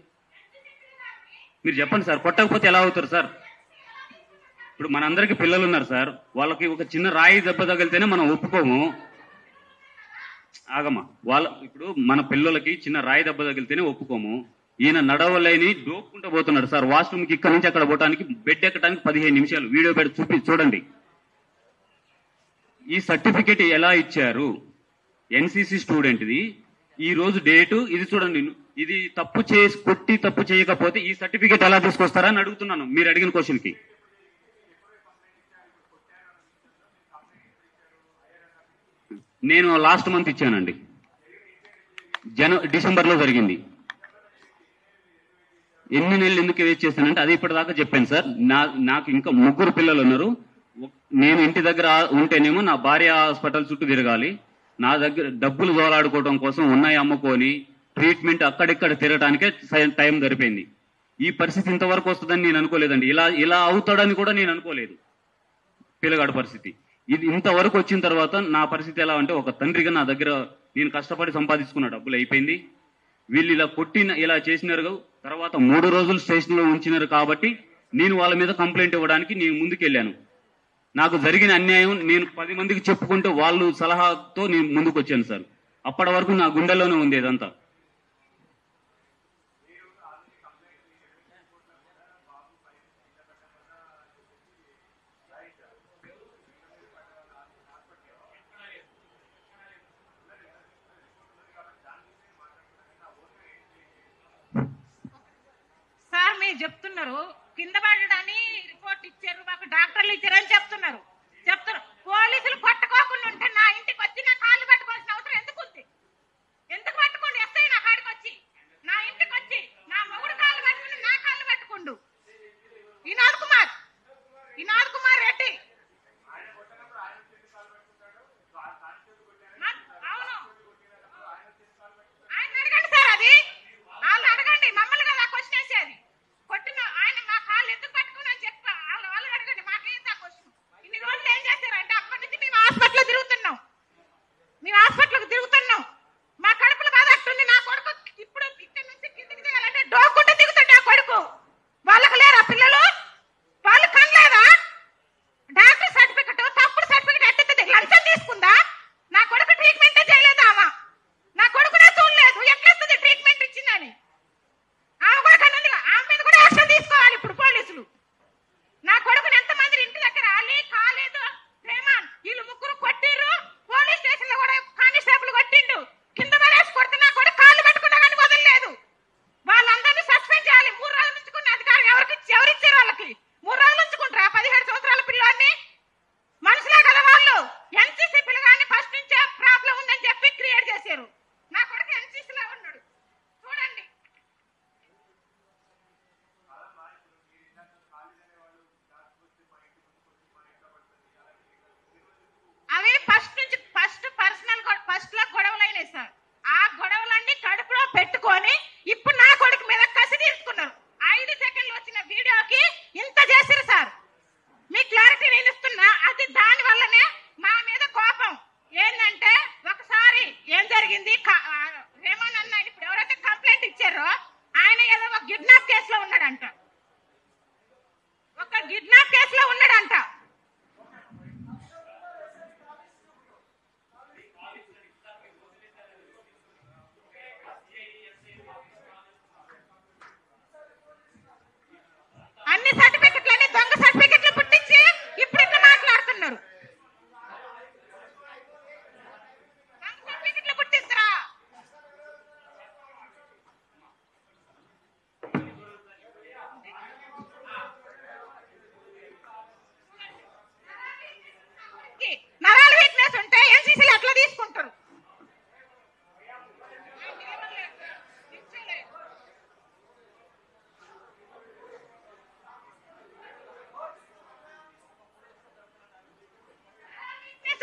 మీరు చెప్పండి సార్. కొట్టకపోతే ఎలా అవుతారు సార్? ఇప్పుడు మనందరికీ పిల్లలు ఉన్నారు సార్, వాళ్ళకి ఒక చిన్న రాయి దెబ్బ తగిలితేనే మనం ఒప్పుకోము. ఆగమ్మా, ఇప్పుడు మన పిల్లలకి చిన్న రాయి దెబ్బ తగిలితేనే ఒప్పుకోము. ఈయన నడవలేని డోక్కుంటూ పోతున్నాడు సార్. వాష్రూమ్కి ఇక్కడ నుంచి అక్కడ పోవడానికి, బెడ్ ఎక్కడానికి 15 నిమిషాలు. వీడియో పెట్టి చూడండి. ఈ సర్టిఫికేట్ ఎలా ఇచ్చారు? ఎన్సీసీ స్టూడెంట్ ఇది, ఈ రోజు డేటు ఇది చూడండి. ఇది కొట్టి తప్పు చేయకపోతే ఈ సర్టిఫికేట్ ఎలా తీసుకొస్తారా అని అడుగుతున్నాను మీరు అడిగిన క్వశ్చన్ కి. నేను లాస్ట్ మంత్ ఇచ్చానండి, డిసెంబర్ లో జరిగింది. ఎన్ని నెలలు ఎందుకు వెయిట్ చేశానంటే అది ఇప్పటిదాకా చెప్పాను సార్. నాకు ఇంకా 3 పిల్లలు ఉన్నారు. నేను ఇంటి దగ్గర ఉంటేనేమో నా భార్య హాస్పిటల్ చుట్టూ తిరగాలి. నా దగ్గర డబ్బులు జోలాడుకోవడం కోసం ఉన్నాయి అమ్ముకొని ట్రీట్మెంట్ అక్కడిక్కడ తిరగడానికే టైం సరిపోయింది. ఈ పరిస్థితి ఇంతవరకు వస్తుందని నేను అనుకోలేదండి. ఇలా అవుతాడని కూడా నేను అనుకోలేదు. పిల్లగాడి పరిస్థితి ఇది ఇంతవరకు వచ్చిన తర్వాత నా పరిస్థితి ఎలా అంటే, ఒక తండ్రిగా నా దగ్గర నేను కష్టపడి సంపాదించుకున్న డబ్బులు అయిపోయింది. వీళ్ళు ఇలా చేసినారు. తర్వాత 3 రోజులు స్టేషన్లో ఉంచినారు కాబట్టి నేను వాళ్ళ మీద కంప్లైంట్ ఇవ్వడానికి నేను ముందుకెళ్ళాను. నాకు జరిగిన అన్యాయం నేను 10 మందికి చెప్పుకుంటూ వాళ్ళు సలహాతో నేను ముందుకు వచ్చాను సార్. అప్పటి వరకు నా గుండెల్లోనే ఉంది ఇదంతా. సార్ మీరు చెప్తున్నారు కింద పడడాన్ని రిపోర్ట్ ఇచ్చారు, మాకు డాక్టర్లు ఇచ్చారని చెప్తున్నారు. పోలీసులు పట్టుకోకుండా ఉంటే నా ఇంటికి వచ్చి నా కాళ్ళు పట్టుకోవాల్సిన అవసరం ఎందుకు ఉంది? ఎందుకు పట్టుకోండి? ఎస్ఐ నా కాడికి వచ్చి నా ఇంటికి వచ్చి నా మొగుడు కాళ్ళు పట్టుకుని నా కాళ్ళు పట్టుకుండు. వినోద్ కుమార్ రెడ్డి. అవును, ఆయన అడగండి సార్. అది వాళ్ళు అడగండి, మమ్మల్ని కదా క్వశ్చన్ వేసేది. కొట్టిన ఆయన మా కాళ్ళు ఎందుకు పట్టుకుని అని చెప్పి వాళ్ళు అడగండి. మాకేం క్వశ్చన్. ఇన్ని రోజులు ఏం చేశారంటే అప్పటి నుంచి జరిగింది. రేమాన్ అన్న ఇప్పుడు ఎవరైతే కంప్లైంట్ ఇచ్చారో ఆయన ఏదో ఒక కిడ్నాప్ కేసులో ఉన్నాడంట. ఒక కిడ్నాప్ కేసులో ఉన్నాడంట. అన్ని సర్టిఫికెట్లన్నీ దొంగ సర్టిఫికెట్లు పుట్టించి ఇప్పుడు ఇట్లా మాట్లాడుతున్నారు. దొంగ సర్టిఫికెట్లు పుట్టిస్తారా? నరాల వీక్నెస్ ఉంటే ఎన్సీసీలు ఎట్లా తీసుకుంటారు?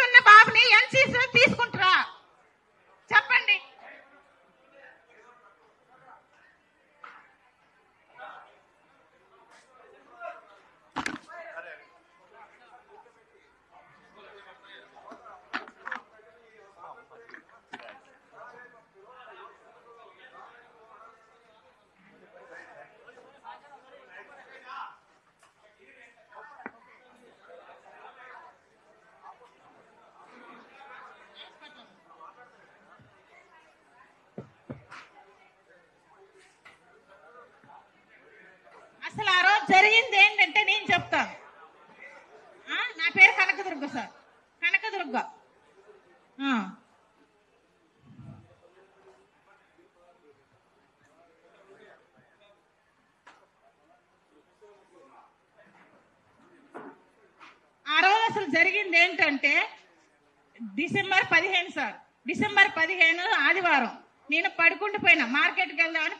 ఉన్న బాబుని ఎన్సీసీ తీసుకుంటారా చెప్పండి? అసలు ఆ రోజు జరిగింది ఏంటంటే నేను చెప్తాను. నా పేరు కనకదుర్గ సార్, కనకదుర్గ. ఆ రోజు అసలు జరిగింది ఏంటంటే డిసెంబర్ 15 సార్, డిసెంబర్ 15 ఆదివారం నేను పడుకుంటుపోయినా, మార్కెట్కి వెళ్దామని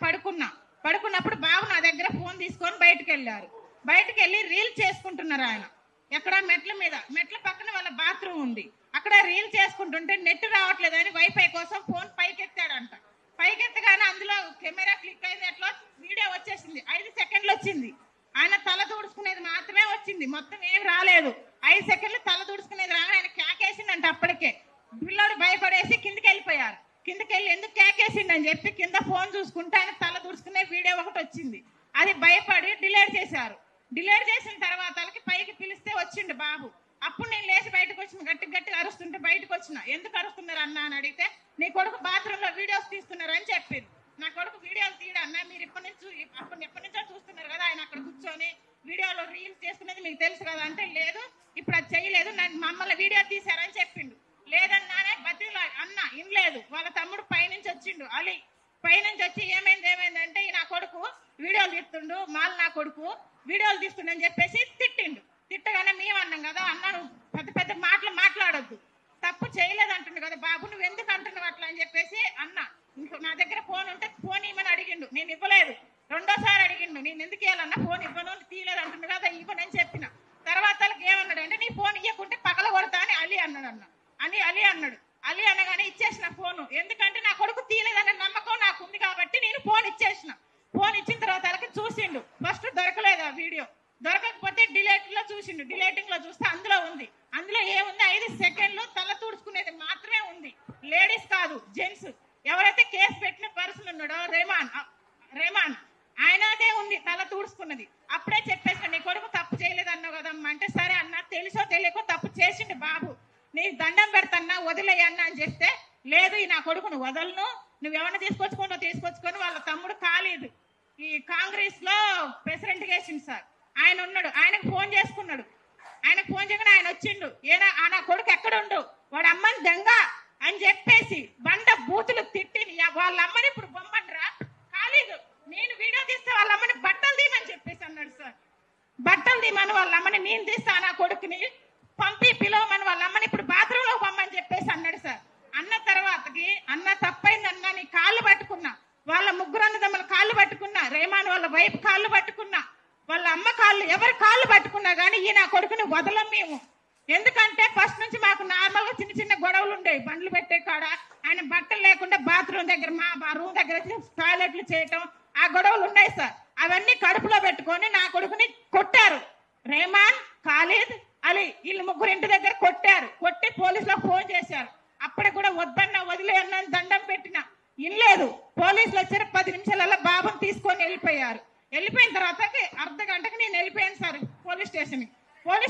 పడుకున్నప్పుడు బాబు నా దగ్గర ఫోన్ తీసుకొని బయటకు వెళ్ళారు. బయటకు వెళ్ళి రీల్ చేసుకుంటున్నారు ఆయన. ఎక్కడ మెట్ల పక్కన వాళ్ళ బాత్రూమ్ ఉంది, అక్కడ రీల్ చేసుకుంటుంటే నెట్ రావట్లేదని వైఫై కోసం ఫోన్ పైకెత్తాడంట. పైకెత్తగానే అందులో కెమెరా క్లిక్ అయింది, అట్లా వీడియో వచ్చేసింది. 5 సెకండ్లు వచ్చింది. ఆయన తల తుడుచుకునేది మాత్రమే వచ్చింది, మొత్తం ఏం రాలేదు. 5 సెకండ్లు తల తుడుచుకునేది రాగానే ఆయన కేకేసిందంట. అప్పటికే పిల్లోడు భయపడేసి కిందకి వెళ్ళిపోయారు. కిందకెళ్ళి ఎందుకు కేకేసిండని చెప్పి కింద ఫోన్ చూసుకుంటే ఆయన తల దుడుచుకునే వీడియో ఒకటి వచ్చింది. అది భయపడి డిలీట్ చేశారు. డిలీట్ చేసిన తర్వాత పైకి పిలిస్తే వచ్చిండు బాబు. అప్పుడు నేను లేచి బయటకు వచ్చిన, గట్టిగా అరుస్తుంటే బయటకు వచ్చిన. ఎందుకు అరుస్తున్నారు అన్న అని అడిగితే నీ కొడుకు బాత్రూమ్ లో వీడియోస్ తీస్తున్నారు అని చెప్పింది. నా కొడుకు వీడియోలు తీయడన్నా, మీరు ఎప్పటి నుంచో చూస్తున్నారు కదా ఆయన అక్కడ కూర్చొని వీడియోలో రీల్స్ చేసుకునేది మీకు తెలుసు కదా అంటే, లేదు ఇప్పుడు అది చేయలేదు, నన్ను మమ్మల్ని వీడియో తీశారని చెప్పిండు. లేదన్నానే బతిలా అన్న ఇనలేదు. వాళ్ళ తమ్ముడు పైనుంచి వచ్చిండు, అలీ పైనుంచి వచ్చి ఏమైందంటే ఈ నా కొడుకు వీడియోలు తీస్తుండు, నా కొడుకు వీడియోలు తీస్తుండని చెప్పేసి తిట్టిండు. తిట్టగానే మేము అన్నాం కదా, అన్న నువ్వు పెద్ద మాటలు మాట్లాడొద్దు, తప్పు చేయలేదంటుండు కదా బాబు, నువ్వు ఎందుకు అంటున్నావు అట్లా అని చెప్పేసి అన్న. నా దగ్గర ఫోన్ ఉంటే ఫోన్ ఇవ్వని అడిగిండు, నేను ఇవ్వలేదు. రెండోసారి అడిగిండు, నేను ఎందుకు ఇవ్వాలన్నా, ఫోన్ ఇవ్వను తీయలేదు అంటుండు కదా, ఇవ్వనని చెప్పిన. తర్వాత ఏమన్నాడు అంటే నీ ఫోన్ ఇవ్వకుంటే పగల కొడతా అని అలీ అన్నాడు. అలీ అనగానే ఇచ్చేసిన ఫోను. ఎందుకంటే నా కొడుకు తీయలేదనే నమ్మకం నాకు ఉంది కాబట్టి నేను ఫోన్ ఇచ్చేసిన. ఫోన్ ఇచ్చిన తర్వాత చూసిండు. ఫస్ట్ దొరకలేదు ఆ వీడియో, దొరకకపోతే డిలేటింగ్ లో చూస్తే అందులో ఉంది. అందులో ఏముంది, 5 సెకండ్లు తల తుడుచుకునేది మాత్రమే ఉంది. లేడీస్ కాదు, జెంట్స్. ఎవరైతే కేసు పెట్టిన పర్సన్ ఉన్నాడో రేమాన్ ఆయనదే ఉంది తల తుడుచుకున్నది. అప్పుడే చెప్పేసిన నీ కొడుకు తప్పు చేయలేదు అన్నావు కదమ్మా అంటే, సరే అన్న తెలుసో తెలియకో తప్పు చేసిండు బాబు, నీకు దండం పెడతన్నా వదిలేయన్నా అని చెప్తే, లేదు ఈ నా కొడుకును వదలను, నువ్వెవరిని తీసుకొచ్చుకొని వాళ్ళ తమ్ముడు ఖాళీదు ఈ కాంగ్రెస్ లో ప్రెసిడెంట్ వేసిండు సార్, ఆయన ఉన్నాడు. ఆయనకు ఫోన్ చేసుకున్నాడు. ఆయనకు ఫోన్ చేయగానే ఆయన వచ్చిండు. నా కొడుకు ఎక్కడుండు, వాడు అమ్మని దెంగ అని చెప్పేసి బండ బూతులు తిట్టి వాళ్ళ అమ్మని ఇప్పుడు బొమ్మనరా ఖాళీదు, నేను వీడియో తీస్తే వాళ్ళ అమ్మని బట్టలు తీయమని చెప్పేసి అన్నాడు సార్. బట్టలు తీయమని వాళ్ళ అమ్మని నేను తీస్తా, నా కొడుకుని పంపి పిలవమని వాళ్ళ అమ్మని ఇప్పుడు బాత్రూమ్ లో పంపని చెప్పేసి అన్నాడు సార్. అన్న తర్వాతకి అన్న తప్పైందన్నా నీ కాళ్ళు పట్టుకున్నా, వాళ్ళ ముగ్గురు అన్నదమ్ముల కాళ్ళు పట్టుకున్నా, రేమాన్ వాళ్ళ వైపు కాళ్ళు పట్టుకున్నా, వాళ్ళ అమ్మ కాళ్ళు, ఎవరి కాళ్ళు పట్టుకున్నా కానీ ఈ నా కొడుకుని వదలం మేము. ఎందుకంటే ఫస్ట్ నుంచి మాకు నార్మల్ గా చిన్న గొడవలు ఉండేవి. బండ్లు పెట్టే కాడ ఆయన బట్టలు లేకుండా బాత్రూమ్ దగ్గర మా రూమ్ దగ్గర టాయిలెట్లు చేయటం, ఆ గొడవలు ఉన్నాయి సార్. అవన్నీ కడుపులో పెట్టుకొని నా కొడుకుని కొట్టారు. రేమాన్, ఖాళీద్, అలీ వీళ్ళు ముగ్గురు ఇంటి దగ్గర కొట్టారు. కొట్టి పోలీసులకు ఫోన్ చేశారు. అప్పటికి కూడా వద్దన్న వదిలే అన్నాను, దండం పెట్టిన ఇల్లేదు. పోలీసులు వచ్చారు, 10 నిమిషాలలో బాబుని తీసుకొని వెళ్ళిపోయారు. వెళ్ళిపోయిన తర్వాత అర్ధ గంటకి నేను వెళ్ళిపోయాను సార్ పోలీస్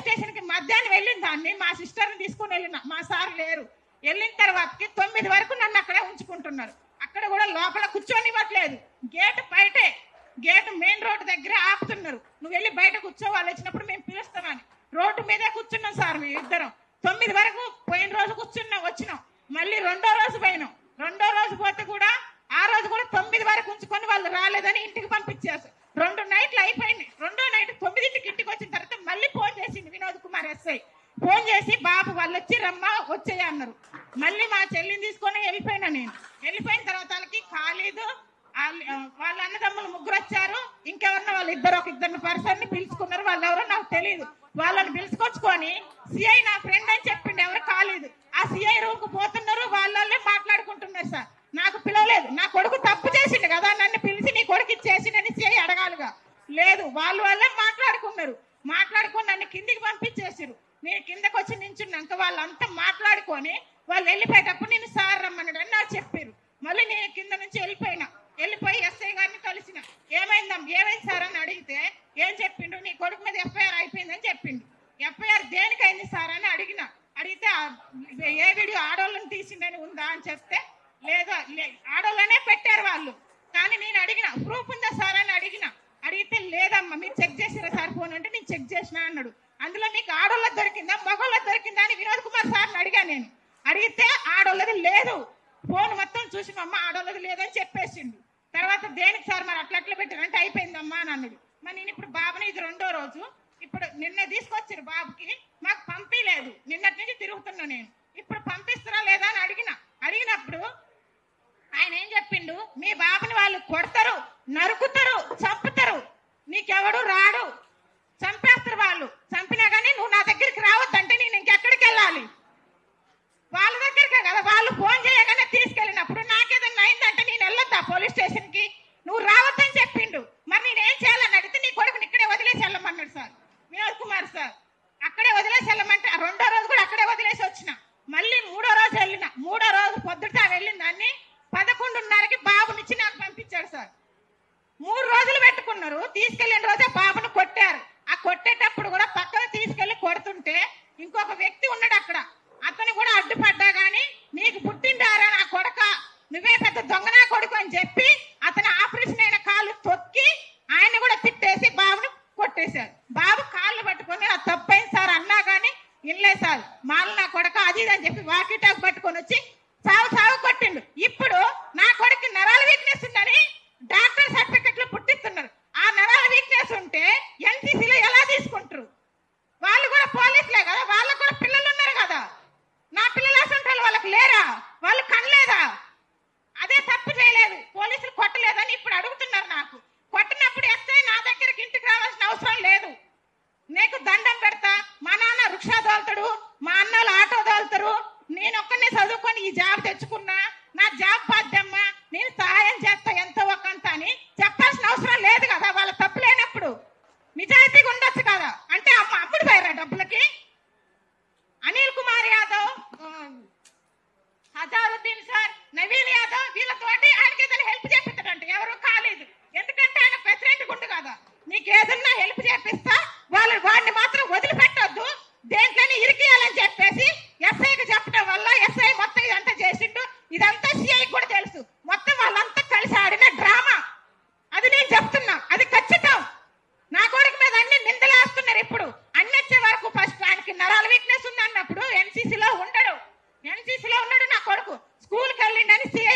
స్టేషన్కి మధ్యాహ్నం వెళ్ళిన దాన్ని మా సిస్టర్ని తీసుకొని వెళ్ళిన, మా సార్ లేరు. వెళ్ళిన తర్వాతకి 9 వరకు నన్ను అక్కడే ఉంచుకుంటున్నారు. అక్కడ కూడా లోపల కూర్చొనివ్వట్లేదు, గేట్ బయటే, గేట్ మెయిన్ రోడ్డు దగ్గర ఆపుతున్నారు. నువ్వు వెళ్ళి బయట కూర్చో, వాళ్ళు వచ్చినప్పుడు మేము పిలుస్తామని. రోడ్డు మీదే కూర్చున్నాం సార్ మేము ఇద్దరం. 9 వరకు పోయిన రోజు వచ్చినాం. మళ్ళీ రెండో రోజు పోయినాం. రెండో రోజు పోతే కూడా ఆ రోజు కూడా 9 వరకు ఉంచుకొని వాళ్ళు రాలేదని ఇంటికి పంపించారు. 2 నైట్లు అయిపోయింది. రెండో నైట్ 9ంటికి ఇంటికి వచ్చిన తర్వాత మళ్ళీ ఫోన్ చేసింది వినోద్ కుమార్ ఎస్ఐ. ఫోన్ చేసి బాబు వాళ్ళు వచ్చి రమ్మ వచ్చేయ అన్నారు. మళ్ళీ మా చెల్లిని తీసుకొని వెళ్ళిపోయినా నేను. వెళ్ళిపోయిన తర్వాత వాళ్ళకి ఖాళీదు వాళ్ళ అన్నదమ్ములు 3 వచ్చారు. ఇంకెవరన్నా వాళ్ళు ఇద్దరు పర్సన్ పిలుచుకున్నారు. వాళ్ళు ఎవరో నాకు తెలియదు. వాళ్ళని పిలుచుకొచ్చుకొని సిఐ నా ఫ్రెండ్ అని చెప్పిండు, ఎవరు కాలేదు. ఆ సిఐ రూమ్ కు పోతున్నారు, వాళ్ళే మాట్లాడుకుంటున్నారు సార్. నాకు పిలవలేదు. నా కొడుకు తప్పు చేసిండు కదా, నన్ను పిలిచి నీ కొడుకు ఇచ్చేసిండని సిఐ అడగాలిగా. లేదు, వాళ్ళే మాట్లాడుకున్నారు. మాట్లాడుకొని నన్ను కిందికి పంపించేసారు. నేను కిందకి వచ్చి నించున్నాక వాళ్ళంతా మాట్లాడుకొని వాళ్ళు వెళ్ళిపోయేటప్పుడు నేను సార్ రమ్మన్నాడు అని నాకు చెప్పారు. మళ్ళీ నేను కింద నుంచి వెళ్ళిపోయి ఎస్ఐ గారిని కలిసిన. ఏమైంది సార్ అని అడిగితే ఏం చెప్పిండు, నీ కొడుకు మీద ఎఫ్ఐఆర్ అయిపోయిందని చెప్పిండు. ఎఫ్ఐఆర్ దేనికైంది సార్ అని అడిగితే ఏ వీడియో ఆడోళ్ళని తీసిందని ఉందా అని చెప్తే లేదా ఆడోళ్ళనే పెట్టారు వాళ్ళు. కానీ నేను అడిగిన ప్రూఫ్ ఉందా సార్ అని అడిగితే లేదమ్మా మీరు చెక్ చేసిరా సార్ ఫోన్ అంటే నేను చెక్ చేసిన అన్నాడు. అందులో మీకు ఆడోళ్ళకి దొరికిందా మగోళ్ళకి దొరికిందా అని వినోద్ కుమార్ సార్ని నేను అడిగితే ఆడోళ్ళది లేదు, ఫోన్ మొత్తం చూసి అమ్మ ఆడోళ్ళది లేదని చెప్పేసిండు. తర్వాత దేనికి సార్ మరి అట్లా పెట్టారంటే అయిపోయిందమ్మా అని అన్నాడు. మరి నేను ఇప్పుడు బాబుని ఇది రెండో రోజు, ఇప్పుడు నిన్న తీసుకొచ్చారు బాబుకి, మాకు పంపించలేదు. నిన్నటి నుంచి తిరుగుతున్నా నేను. ఇప్పుడు పంపిస్తారా లేదా అని అడిగినప్పుడు ఆయన ఏం చెప్పిండు, మీ బాబుని వాళ్ళు కొడతారు, నరుకుతారు, చంపుతారు, నీకెవడు రాడు, చంపేస్తారు వాళ్ళు. చంపినా కానీ నువ్వు నా దగ్గరికి రావద్దంటే నేను ఇంకెక్కడికి వెళ్ళాలి? వాళ్ళ దగ్గరికే కదా, వాళ్ళు ఫోన్ చేయగానే తీసుకెళ్ళినప్పుడు నాకేదన్నా అయిందంటే నేను వెళ్ళొద్దా పోలీస్ స్టేషన్ కి? నువ్వు రావద్దని చెప్పిండు. మరి నేనేం చేయాలని అడిగితే నీ కొడుకుని ఇక్కడే వదిలేసి వెళ్ళమన్నాడు సార్ వినోద్ కుమార్ సార్. అక్కడే వదిలేసి వెళ్ళమంటే రెండో రోజు కూడా అక్కడే వదిలేసి వచ్చిన. మళ్ళీ మూడో రోజు వెళ్ళిన. మూడో రోజు పొద్దుట వెళ్ళిన దాన్ని 11:30కి బాబునిచ్చి నాకు పంపించాడు సార్. 3 రోజులు పెట్టుకున్నారు. తీసుకెళ్లిన రోజే బాబును కొట్టారు. ఆ కొట్టేటప్పుడు కూడా పక్కన తీసుకెళ్లి కొడుతుంటే ఇంకొక వ్యక్తి ఉన్నాడు అక్కడ, అతను కూడా అడ్డుపడ్డా గానీ నీకు పుట్టిండారా నా కొడక, నువ్వే పెద్ద దొంగనా కొడుకు అని చెప్పి అతను ఆపరేషన్ అయిన కాళ్ళు తొక్కి ఆయన కూడా తిట్టేసి బాబును కొట్టేశారు. బాబు కాళ్ళు పట్టుకొని అది తప్పైంది సార్ అన్నా గానీ ఇన్లే సార్ మాల నా కొడక అది అని చెప్పి వాకిటాకు పట్టుకొని వచ్చి సాగు కొట్టిండు. ఇప్పుడు నా కొడుకు నరాల వీక్నెస్ ఉందని డాక్టర్ సర్టిఫికెట్లు పుట్టిస్తున్నారు. ఆ నరాల వీక్నెస్ ఉంటే ఎన్సీసీలో ఎలా తీసుకుంటారు? వాళ్ళు కూడా పోలీసులే కదా, వాళ్ళకు కూడా పిల్లలు ఉన్నారు కదా. నా పిల్లలు అసలు వాళ్ళకి లేరా? వాళ్ళు కనలేదా? అదే తప్పు చేయలేదు, పోలీసులు కొట్టలేదని ఇప్పుడు అడుగుతున్నారు. నాకు కొట్టినప్పుడు ఎస్ఐ నా దగ్గరికి ఇంటికి రావాల్సిన అవసరం లేదు. నీకు దండం పెడతా, మా నాన్న రిక్షా తోలుతాడు, మా అన్నలు ఆటో తోలుతారు, నేను ఒక్కనే చదువుకొని ఈ జాబ్ తెచ్చుకున్నా, నా జాబ్ బాధ్యమ్మ, నేను సహాయం చేస్తా ఎంతో ఒకంత అని చెప్పాల్సిన అవసరం లేదు కదా. వాళ్ళ తప్పు లేనప్పుడు నిజాయితీగా ఉండొచ్చు కదా. అంటే అమ్ముడు పోయారా డబ్బులకి? అనిల్ కుమార్ యాదవ్, హజారుద్దీన్ సార్, నవీన్ యాదవ్ వీళ్ళతోటి ఆయనకి ఏదైనా హెల్ప్ చేపిస్తాడంటే ఎవరు కాలేదు. ఎందుకంటే ఆయన ప్రెసిడెంట్ గుండు కదా. నీకు ఏదన్నా హెల్ప్ చేపిస్తా వాడిని మాత్రం వదిలిపెట్టొద్దు, దేంట్లోనే ఇరికియాలని చెప్పేసి ఎస్ఐకి చెప్పడం వల్ల ఎస్ఐ మొత్తం ఇదంతా చేసిండు. ఇదంతా సిఐకి కూడా తెలుసు. మొత్తం వాళ్ళంతా కలిసి ఆడిన డ్రామా అది నేను చెప్తున్నా, అది ఖచ్చితం. నా కొడుకు మీద అన్ని నిందలేస్తున్నారు. ఇప్పుడు అన్ని వచ్చే వరకు ఫస్ట్ ఆయనకి నరాల వీక్నెస్ ఉంది అన్నప్పుడు ఎన్సీసీలో ఉన్నాడు నా కొడుకు. స్కూల్కి వెళ్ళిండని సిఐ